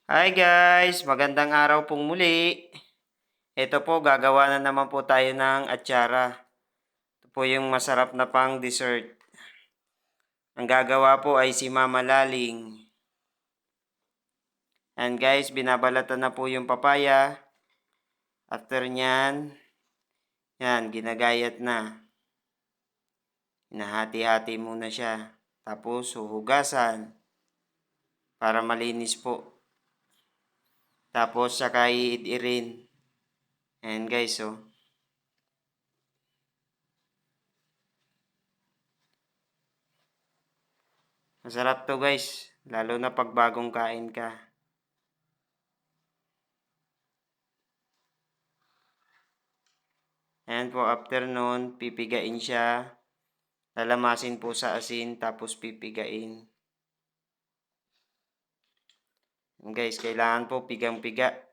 Hi guys! Magandang araw pong muli. Ito po, gagawa na naman po tayo ng atsara. Ito po yung masarap na pang dessert. Ang gagawa po ay si Mama Laling. And guys, binabalatan na po yung papaya. After nyan, yan, ginagayat na. Hinahati-hati muna siya. Tapos, huhugasan para malinis po. Tapos, saka iirin. Ayan guys, oh. Masarap to guys, lalo na pag bagong kain ka. Ayan po, after nun, pipigain siya. Lalamasin po sa asin, tapos pipigain. Guys, kailangan po pigang-piga.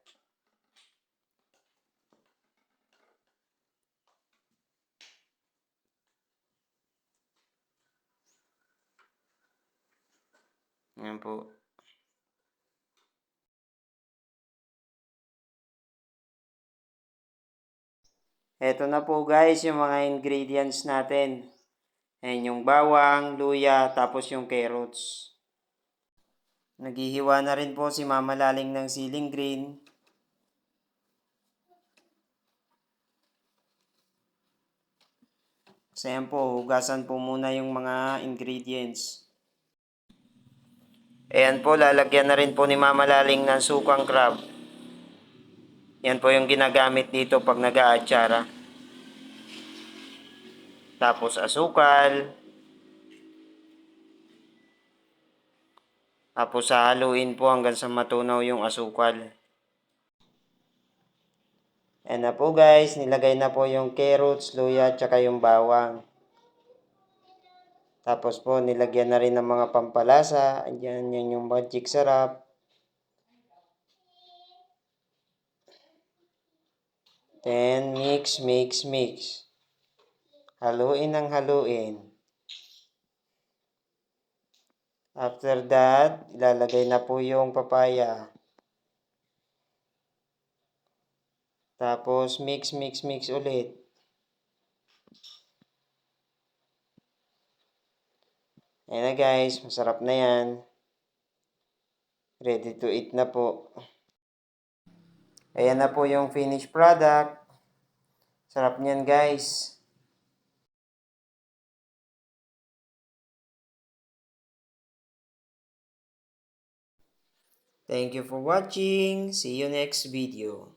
Ayan po. Eto na po guys, yung mga ingredients natin. Ayan yung bawang, luya, tapos yung carrots. Naghihiwa na rin po si Mama Laling ng siling green. So ayan po, hugasan po muna yung mga ingredients. Ayan po, lalagyan na rin po ni Mama Laling ng sukang crab. Yan po yung ginagamit dito pag nag-aatsara. Tapos asukal. Tapos hahaluin po hanggang sa matunaw yung asukal. Ayan na po guys, nilagay na po yung carrots, luya, tsaka yung bawang. Tapos po nilagyan na rin ng mga pampalasa. Ayan, yan yung magic sarap. Then mix. Haluin ng haluin. After that, ilalagay na po yung papaya. Tapos mix ulit. Ayan na guys, masarap na yan. Ready to eat na po. Ayan na po yung finished product. Sarap niyan guys. Thank you for watching. See you next video.